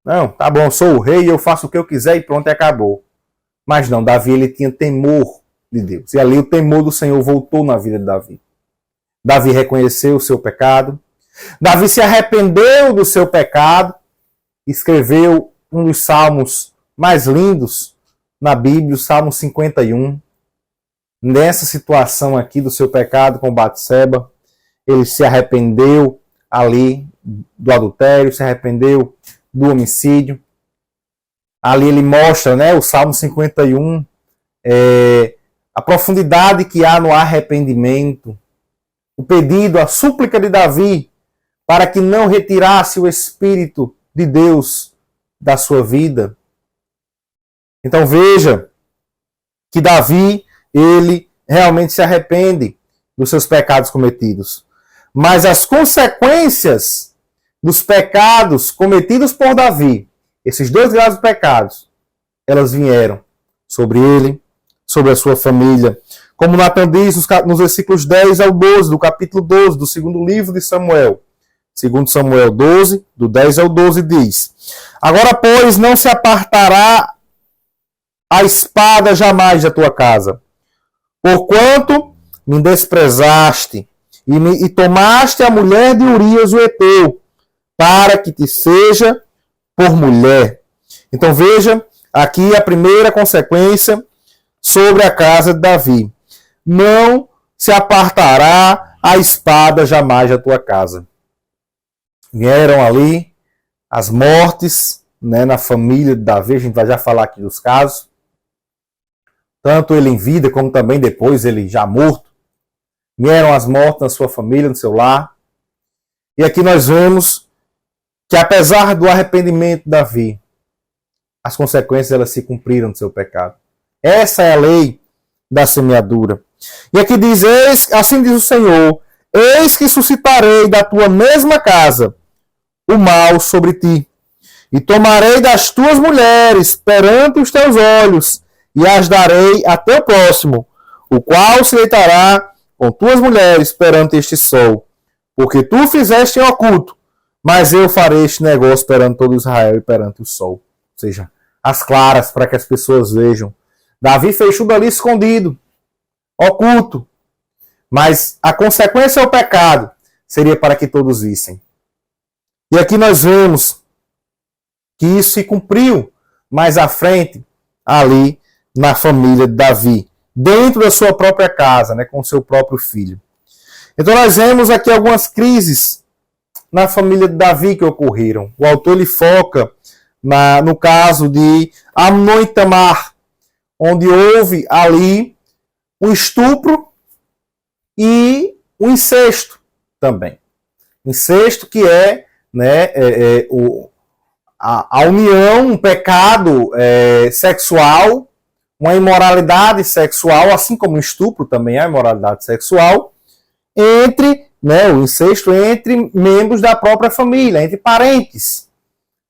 Não, tá bom, sou o rei, eu faço o que eu quiser e pronto, e acabou. Mas não, Davi ele tinha temor de Deus. E ali o temor do Senhor voltou na vida de Davi. Davi reconheceu o seu pecado. Davi se arrependeu do seu pecado. Escreveu um dos salmos mais lindos na Bíblia, o Salmo 51. Nessa situação aqui do seu pecado com Batseba, ele se arrependeu ali do adultério, se arrependeu do homicídio. Ali ele mostra, né, o Salmo 51, a profundidade que há no arrependimento, o pedido, a súplica de Davi para que não retirasse o Espírito de Deus da sua vida. Então veja que Davi, ele realmente se arrepende dos seus pecados cometidos. Mas as consequências dos pecados cometidos por Davi, esses dois graves pecados, elas vieram sobre ele, sobre a sua família. Como Natã diz nos versículos 10 ao 12, do capítulo 12, do segundo livro de Samuel. Segundo Samuel 12, do 10 ao 12, diz: Agora, pois, não se apartará a espada jamais da tua casa, porquanto me desprezaste e tomaste a mulher de Urias o Heteu, para que te seja por mulher. Então veja aqui a primeira consequência sobre a casa de Davi. Não se apartará a espada jamais da tua casa. Vieram ali as mortes, né, na família de Davi, a gente vai já falar aqui dos casos. Tanto ele em vida, como também depois ele já morto. Vieram as mortes na sua família, no seu lar. E aqui nós vemos que apesar do arrependimento de Davi, as consequências elas se cumpriram do seu pecado. Essa é a lei da semeadura. E aqui diz, assim diz o Senhor, eis que suscitarei da tua mesma casa o mal sobre ti, e tomarei das tuas mulheres perante os teus olhos, e as darei a teu próximo, o qual se deitará com tuas mulheres perante este sol, porque tu fizeste em oculto, mas eu farei este negócio perante todo Israel e perante o sol. Ou seja, as claras, para que as pessoas vejam. Davi fez tudo ali escondido, oculto, mas a consequência ao pecado seria para que todos vissem. E aqui nós vemos que isso se cumpriu mais à frente, ali na família de Davi, dentro da sua própria casa, né, com seu próprio filho. Então nós vemos aqui algumas crises na família de Davi que ocorreram. O autor ele foca no caso de Amnon e Tamar, onde houve ali o estupro e o incesto também. Incesto que é, né, a união, um pecado sexual, uma imoralidade sexual, assim como o estupro também é imoralidade sexual, entre, né, o incesto entre membros da própria família, entre parentes.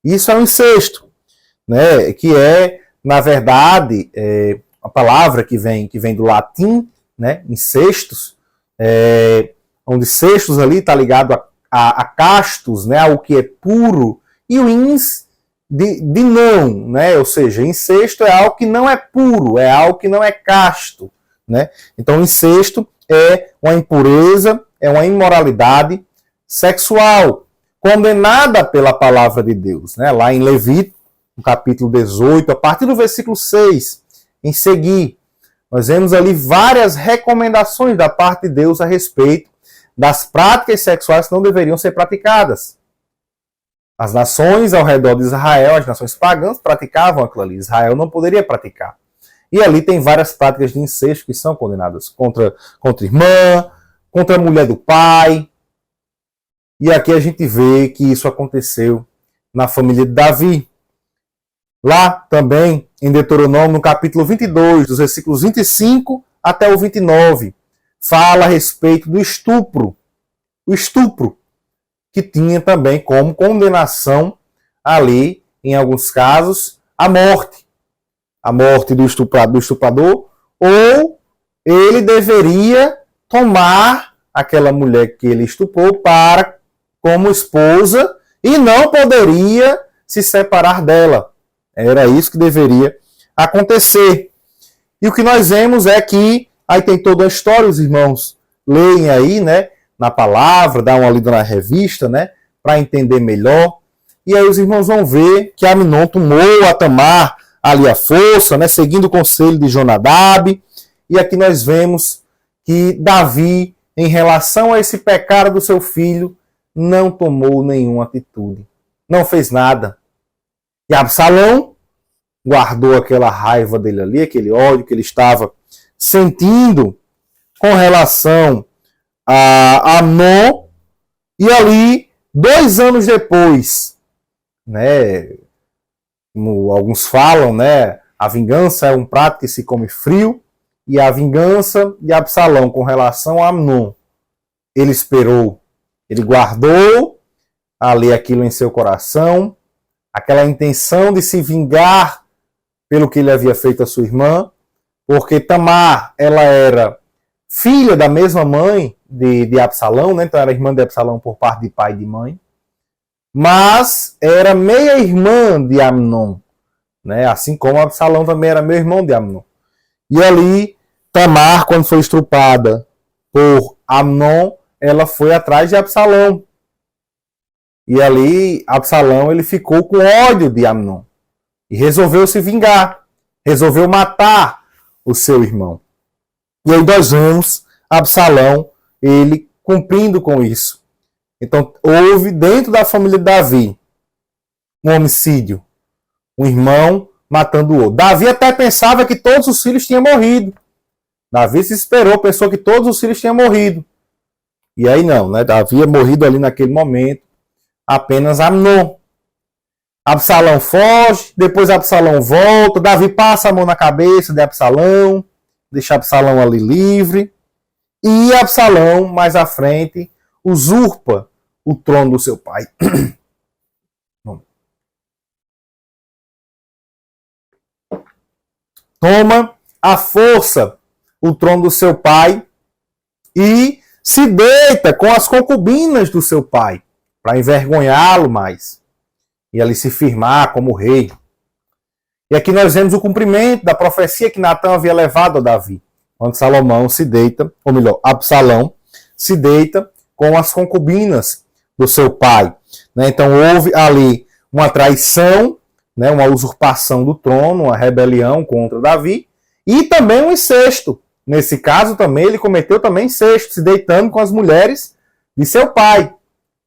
Isso é um incesto, né, que é, na verdade, a palavra que vem do latim, né, incestos, onde cestos ali está ligado a castos, né, ao que é puro, e o ins de não, né, ou seja, incesto é algo que não é puro, é algo que não é casto, né? Então, incesto é uma impureza, é uma imoralidade sexual, condenada pela palavra de Deus, né? Lá em Levítico, no capítulo 18, a partir do versículo 6, em seguir, nós vemos ali várias recomendações da parte de Deus a respeito das práticas sexuais que não deveriam ser praticadas. As nações ao redor de Israel, as nações pagãs, praticavam aquilo ali. Israel não poderia praticar. E ali tem várias práticas de incesto que são condenadas contra irmã, contra a mulher do pai. E aqui a gente vê que isso aconteceu na família de Davi. Lá também, em Deuteronômio, no capítulo 22, dos versículos 25 até o 29, fala a respeito do estupro. O estupro, que tinha também como condenação ali, em alguns casos, a morte. A morte do estuprador, ou ele deveria tomar aquela mulher que ele estuprou como esposa e não poderia se separar dela. Era isso que deveria acontecer. E o que nós vemos é que, aí tem toda a história, os irmãos leem aí, né, na palavra, dá uma lida na revista, né, para entender melhor. E aí os irmãos vão ver que Amnon tomou a Tamar ali à força, né, seguindo o conselho de Jonadab. E aqui nós vemos que Davi, em relação a esse pecado do seu filho, não tomou nenhuma atitude. Não fez nada. E Absalão guardou aquela raiva dele ali, aquele ódio que ele estava sentindo com relação a Amnon, e ali, 2 anos depois, né, como alguns falam, né, a vingança é um prato que se come frio, e a vingança de Absalão com relação a Amnon, ele esperou, ele guardou ali aquilo em seu coração, aquela intenção de se vingar pelo que ele havia feito a sua irmã, porque Tamar, ela era filha da mesma mãe de Absalão, né? Então era irmã de Absalão por parte de pai e de mãe, mas era meia-irmã de Amnon, né? Assim como Absalão também era meio irmão de Amnon. E ali, Tamar, quando foi estrupada por Amnon, ela foi atrás de Absalão. E ali, Absalão, ele ficou com ódio de Amnon. E resolveu se vingar. Resolveu matar o seu irmão. E aí nós vemos Absalão, ele cumprindo com isso. Então, houve dentro da família de Davi um homicídio. Um irmão matando o outro. Davi até pensava que todos os filhos tinham morrido. Davi se esperou, pensou que todos os filhos tinham morrido. E aí não, né? Davi havia morrido ali naquele momento. Apenas Amnon. Absalão foge, depois Absalão volta. Davi passa a mão na cabeça de Absalão, deixa Absalão ali livre. E Absalão, mais à frente, usurpa o trono do seu pai. Toma à força o trono do seu pai e se deita com as concubinas do seu pai, para envergonhá-lo mais. E ali se firmar como rei. E aqui nós vemos o cumprimento da profecia que Natã havia levado a Davi. Onde Salomão se deita, ou melhor, Absalão se deita com as concubinas do seu pai. Então houve ali uma traição, uma usurpação do trono, uma rebelião contra Davi, e também um incesto. Nesse caso também ele cometeu também incesto, se deitando com as mulheres de seu pai.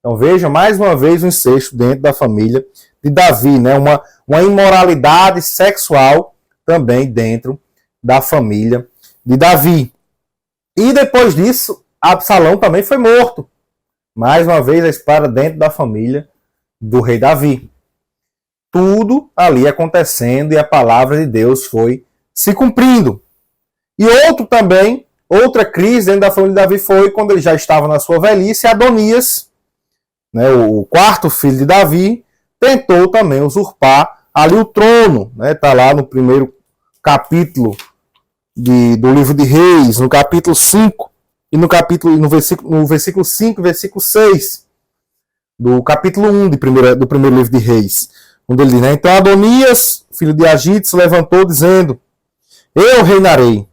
Então veja mais uma vez o incesto dentro da família de Davi, uma imoralidade sexual também dentro da família de Davi. E depois disso, Absalão também foi morto. Mais uma vez a espada dentro da família do rei Davi. Tudo ali acontecendo e a palavra de Deus foi se cumprindo. E outra crise dentro da família de Davi foi quando ele já estava na sua velhice, Adonias, o quarto filho de Davi, tentou também usurpar ali o trono. Está lá no primeiro capítulo do livro de Reis, no capítulo 5, e no versículo 5 e versículo 6, do capítulo 1 do primeiro livro de Reis, onde ele diz, então Adonias, filho de Agite, se levantou dizendo, eu reinarei,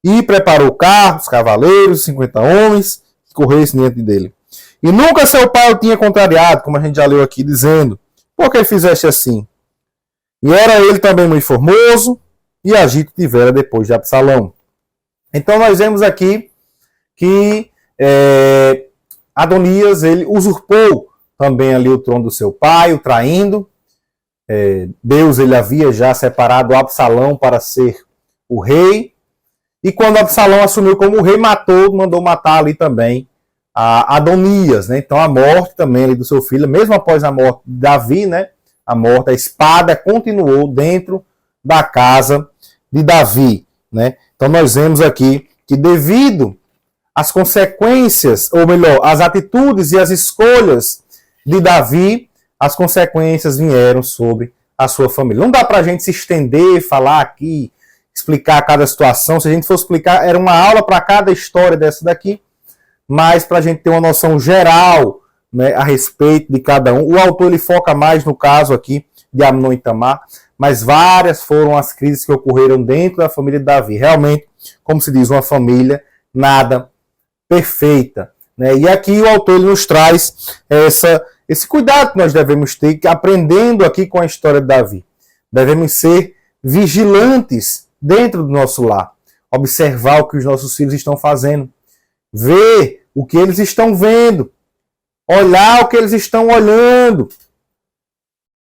e preparou carros, cavaleiros, 50 homens, que corressem diante dele. E nunca seu pai o tinha contrariado, como a gente já leu aqui, dizendo, por que fizeste assim? E era ele também muito formoso, e Agite tivera depois de Absalão. Então nós vemos aqui que Adonias, ele usurpou também ali o trono do seu pai, o traindo. Deus ele havia já separado Absalão para ser o rei. E quando Absalão assumiu como rei, mandou matar ali também a Adonias. Então a morte também ali do seu filho, mesmo após a morte de Davi, a espada continuou dentro da casa de Davi. Então nós vemos aqui que devido às consequências, ou melhor, às atitudes e às escolhas de Davi, as consequências vieram sobre a sua família. Não dá para a gente se estender, falar aqui, explicar cada situação. Se a gente fosse explicar, era uma aula para cada história dessa daqui, mas para a gente ter uma noção geral a respeito de cada um. O autor ele foca mais no caso aqui de Amnon e Tamar, mas várias foram as crises que ocorreram dentro da família de Davi. Realmente, como se diz, uma família nada perfeita. E aqui o autor ele nos traz esse cuidado que nós devemos ter, que aprendendo aqui com a história de Davi. Devemos ser vigilantes dentro do nosso lar. Observar o que os nossos filhos estão fazendo. Ver o que eles estão vendo. Olhar o que eles estão olhando.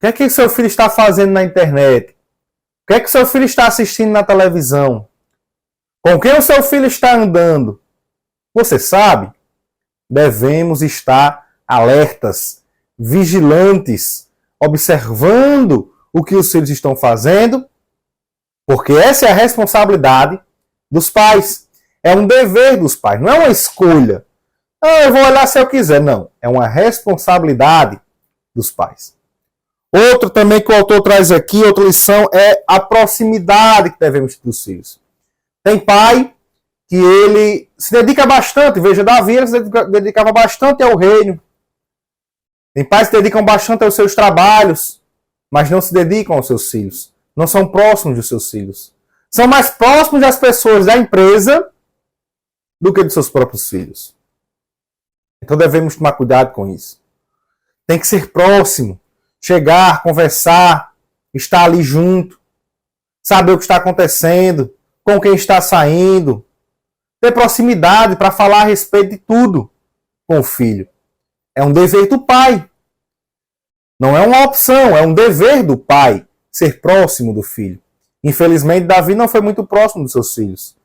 O que seu filho está fazendo na internet? O que seu filho está assistindo na televisão? Com quem o seu filho está andando? Você sabe? Devemos estar alertas, vigilantes, observando o que os filhos estão fazendo, porque essa é a responsabilidade dos pais. É um dever dos pais, não é uma escolha. Eu vou olhar se eu quiser. Não, é uma responsabilidade dos pais. Outro também que o autor traz aqui, outra lição, é a proximidade que devemos ter dos filhos. Tem pai que ele se dedica bastante, veja, Davi ele se dedicava bastante ao reino. Tem pais que se dedicam bastante aos seus trabalhos, mas não se dedicam aos seus filhos. Não são próximos dos seus filhos. São mais próximos das pessoas da empresa do que dos seus próprios filhos. Então devemos tomar cuidado com isso. Tem que ser próximo, chegar, conversar, estar ali junto, saber o que está acontecendo, com quem está saindo, ter proximidade para falar a respeito de tudo com o filho. É um dever do pai. Não é uma opção, é um dever do pai ser próximo do filho. Infelizmente, Davi não foi muito próximo dos seus filhos.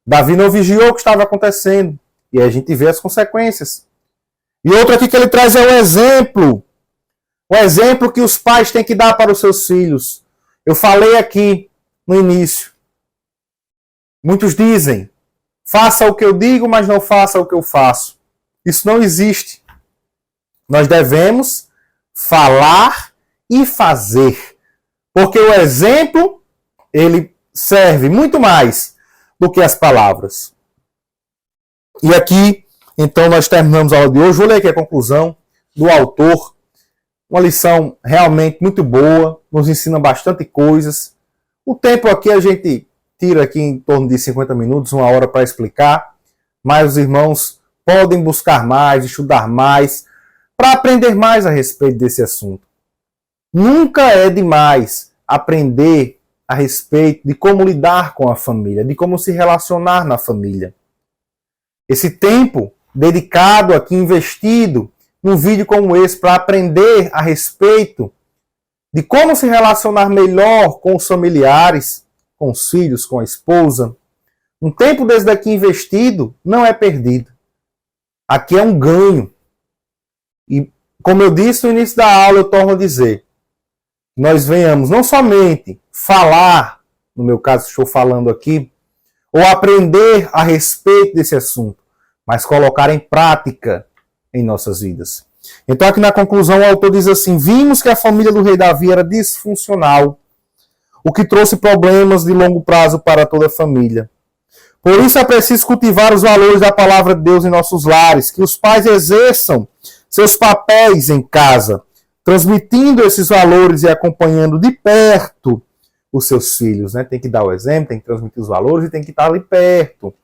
Davi não vigiou o que estava acontecendo. E aí a gente vê as consequências. E outro aqui que ele traz é o exemplo. O exemplo que os pais têm que dar para os seus filhos. Eu falei aqui no início. Muitos dizem, faça o que eu digo, mas não faça o que eu faço. Isso não existe. Nós devemos falar e fazer. Porque o exemplo, ele serve muito mais do que as palavras. E aqui, então, nós terminamos a aula de hoje. Vou ler aqui a conclusão do autor. Uma lição realmente muito boa, nos ensina bastante coisas. O tempo aqui a gente tira aqui em torno de 50 minutos, 1 hora para explicar, mas os irmãos podem buscar mais, estudar mais, para aprender mais a respeito desse assunto. Nunca é demais aprender a respeito de como lidar com a família, de como se relacionar na família. Esse tempo dedicado aqui, investido num vídeo como esse, para aprender a respeito de como se relacionar melhor com os familiares, com os filhos, com a esposa. Um tempo desse daqui investido não é perdido. Aqui é um ganho. E, como eu disse no início da aula, eu torno a dizer, nós venhamos não somente falar, no meu caso estou falando aqui, ou aprender a respeito desse assunto, mas colocar em prática em nossas vidas. Então aqui na conclusão o autor diz assim, vimos que a família do rei Davi era disfuncional, o que trouxe problemas de longo prazo para toda a família. Por isso é preciso cultivar os valores da palavra de Deus em nossos lares, que os pais exerçam seus papéis em casa, transmitindo esses valores e acompanhando de perto os seus filhos. Né? Tem que dar o exemplo, tem que transmitir os valores e tem que estar ali perto.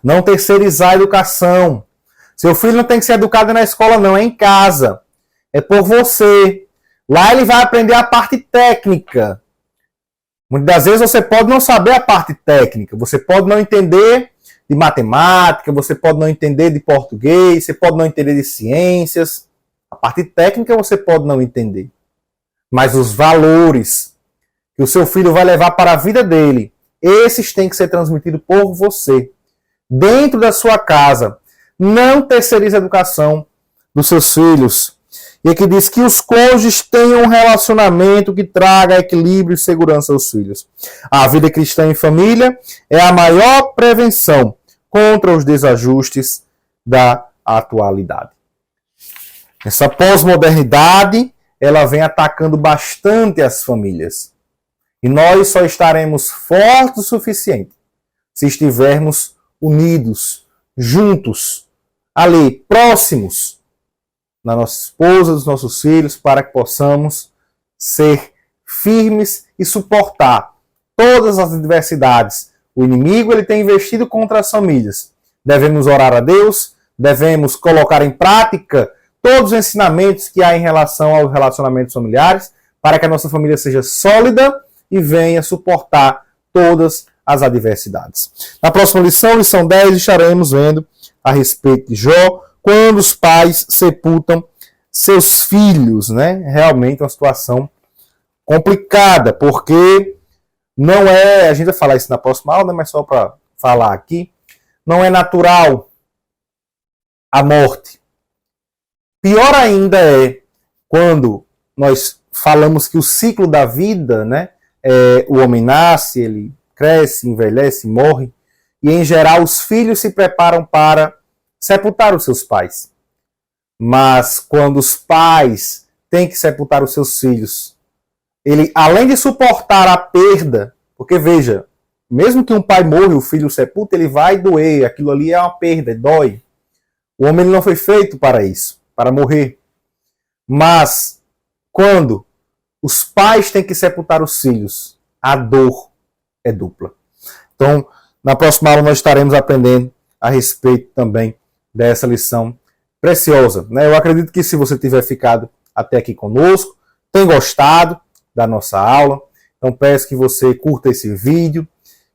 Não terceirizar a educação. Seu filho não tem que ser educado na escola, não, é em casa. É por você. Lá ele vai aprender a parte técnica. Muitas das vezes você pode não saber a parte técnica, você pode não entender de matemática, você pode não entender de português, você pode não entender de ciências. A parte técnica você pode não entender. Mas os valores que o seu filho vai levar para a vida dele, esses têm que ser transmitidos por você. Dentro da sua casa. Não terceirize a educação dos seus filhos. E aqui diz que os cônjuges tenham um relacionamento que traga equilíbrio e segurança aos filhos. A vida cristã em família é a maior prevenção contra os desajustes da atualidade. Essa pós-modernidade, ela vem atacando bastante as famílias. E nós só estaremos fortes o suficiente se estivermos unidos, juntos, ali, próximos da nossa esposa, dos nossos filhos, para que possamos ser firmes e suportar todas as adversidades. O inimigo ele tem investido contra as famílias. Devemos orar a Deus, devemos colocar em prática todos os ensinamentos que há em relação aos relacionamentos familiares, para que a nossa família seja sólida e venha suportar todas as adversidades. Na próxima lição, lição 10, estaremos vendo a respeito de Jó, quando os pais sepultam seus filhos, né? Realmente uma situação complicada, porque não é, a gente vai falar isso na próxima aula, né? Mas só para falar aqui, não é natural a morte. Pior ainda é quando nós falamos que o ciclo da vida, né? O homem nasce, ele cresce, envelhece, morre, e em geral os filhos se preparam para sepultar os seus pais. Mas quando os pais têm que sepultar os seus filhos, ele, além de suportar a perda, porque veja, mesmo que um pai morra e o filho sepulta, ele vai doer, aquilo ali é uma perda, dói. O homem não foi feito para isso, para morrer. Mas quando os pais têm que sepultar os filhos, a dor é dupla. Então, na próxima aula nós estaremos aprendendo a respeito também dessa lição preciosa. Eu acredito que se você tiver ficado até aqui conosco, tem gostado da nossa aula, então peço que você curta esse vídeo,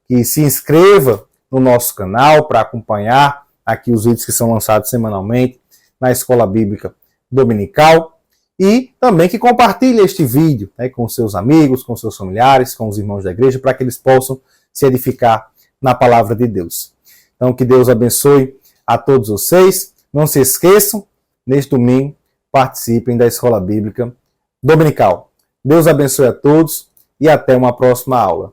que se inscreva no nosso canal para acompanhar aqui os vídeos que são lançados semanalmente na Escola Bíblica Dominical e também que compartilhe este vídeo com seus amigos, com seus familiares, com os irmãos da igreja, para que eles possam se edificar na palavra de Deus. Então que Deus abençoe a todos vocês. Não se esqueçam, neste domingo, participem da Escola Bíblica Dominical. Deus abençoe a todos e até uma próxima aula.